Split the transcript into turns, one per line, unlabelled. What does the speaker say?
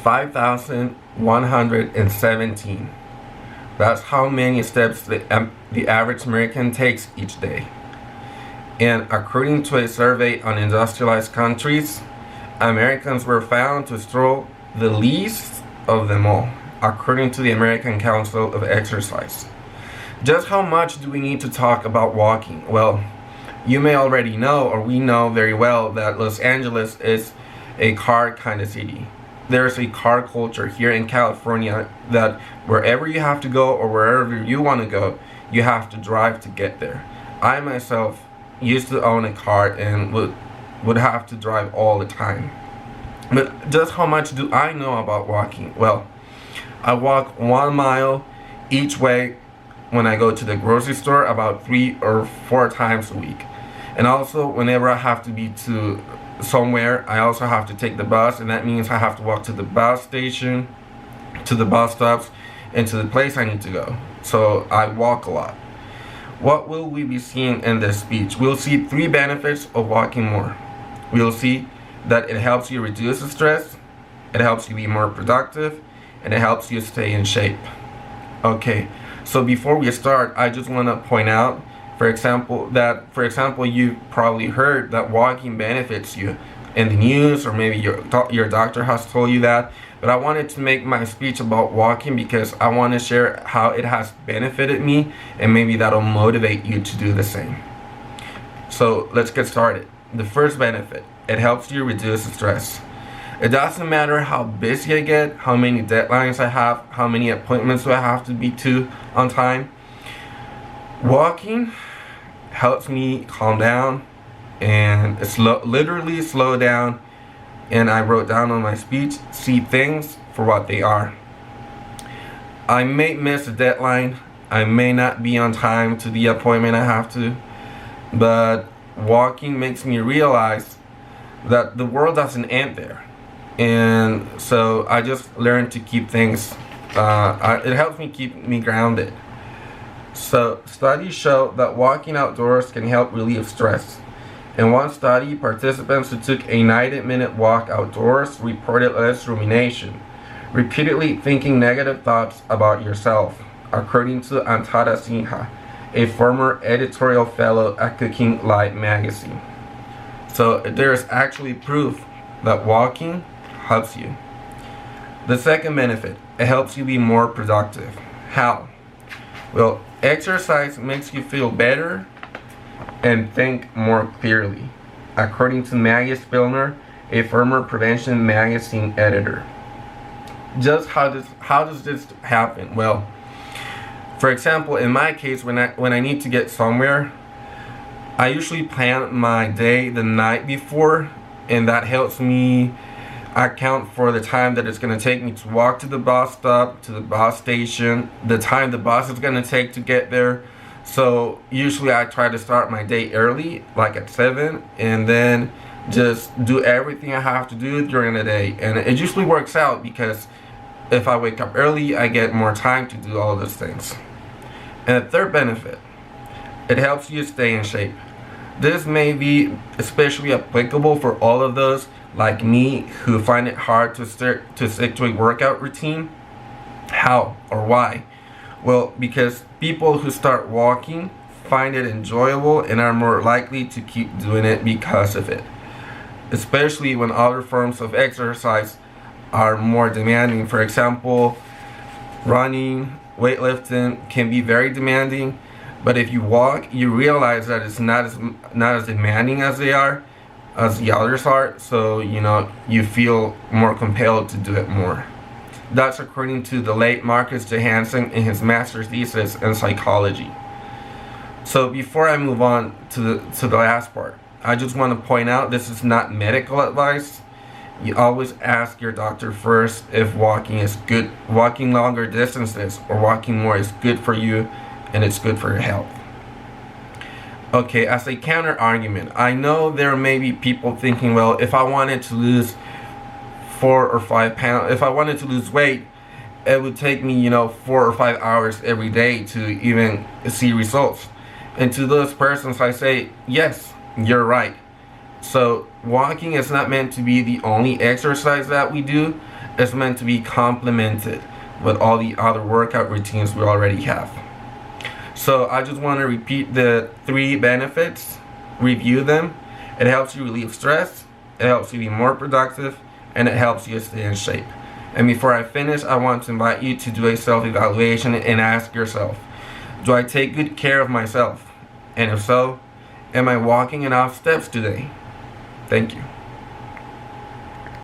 5,117. That's how many steps the average American takes each day. And according to a survey on industrialized countries, Americans were found to stroll the least of them all, according to the American Council of Exercise. Just how much do we need to talk about walking? Well, you may already know, or we know very well, that Los Angeles is a car kind of city. There's a car culture here in California that wherever you have to go or wherever you want to go, you have to drive to get there. I myself used to own a car and would have to drive all the time. But just how much do I know about walking? Well, I walk 1 mile each way when I go to the grocery store about 3 or 4 times a week. And also whenever I have to be to somewhere, I also have to take the bus, and that means I have to walk to the bus station, to the bus stops, and to the place I need to go. So I walk a lot. What will we be seeing in this speech? We'll see 3 benefits of walking more. We'll see that it helps you reduce the stress, it helps you be more productive, and it helps you stay in shape. Okay, so before we start, I just want to point out, for example, you've probably heard that walking benefits you in the news, or maybe your doctor has told you that. But I wanted to make my speech about walking because I want to share how it has benefited me, and maybe that'll motivate you to do the same. So let's get started. The first benefit, it helps you reduce the stress. It doesn't matter how busy I get, how many deadlines I have, how many appointments do I have to be to on time. Walking helps me calm down and literally slow down, and I wrote down on my speech, see things for what they are. I may miss a deadline, I may not be on time to the appointment I have to, but walking makes me realize that the world doesn't end there. And so I just learned to keep things, it helps me keep me grounded. So studies show that walking outdoors can help relieve stress. In one study, participants who took a 90-minute walk outdoors reported less rumination, repeatedly thinking negative thoughts about yourself, according to Antada Sinha, a former editorial fellow at Cooking Light magazine. So there's actually proof that walking helps you. The second benefit, it helps you be more productive. How? Well, exercise makes you feel better and think more clearly, according to Maggie Spillner, a former Prevention magazine editor. Just how does this happen? Well, for example, in my case, when I need to get somewhere, I usually plan my day the night before, and that helps me account for the time that it's going to take me to walk to the bus stop, to the bus station, the time the bus is going to take to get there. So usually I try to start my day early, like at 7, and then just do everything I have to do during the day. And it usually works out because if I wake up early, I get more time to do all those things. And the third benefit, it helps you stay in shape. This may be especially applicable for all of those like me who find it hard to stick to a workout routine. How or why? Well, because people who start walking find it enjoyable and are more likely to keep doing it because of it, especially when other forms of exercise are more demanding. For example, running, weightlifting can be very demanding, but if you walk, you realize that it's not as demanding as the others are, so you feel more compelled to do it more. That's according to the late Marcus Johansson in his master's thesis in psychology. So before I move on to the last part, I just want to point out this is not medical advice. You always ask your doctor first if walking is good, walking longer distances or walking more is good for you and it's good for your health. Okay, as a counter argument, I know there may be people thinking, well, if I wanted to lose 4 or 5 pounds, if I wanted to lose weight, it would take me 4 or 5 hours every day to even see results. And to those persons I say, yes, you're right. So walking is not meant to be the only exercise that we do. is meant to be complemented with all the other workout routines we already have. So I just want to repeat the 3 benefits, review them. It helps you relieve stress, it helps you be more productive, and it helps you stay in shape. And before I finish, I want to invite you to do a self-evaluation and ask yourself, do I take good care of myself? And if so, am I walking enough steps today? Thank you.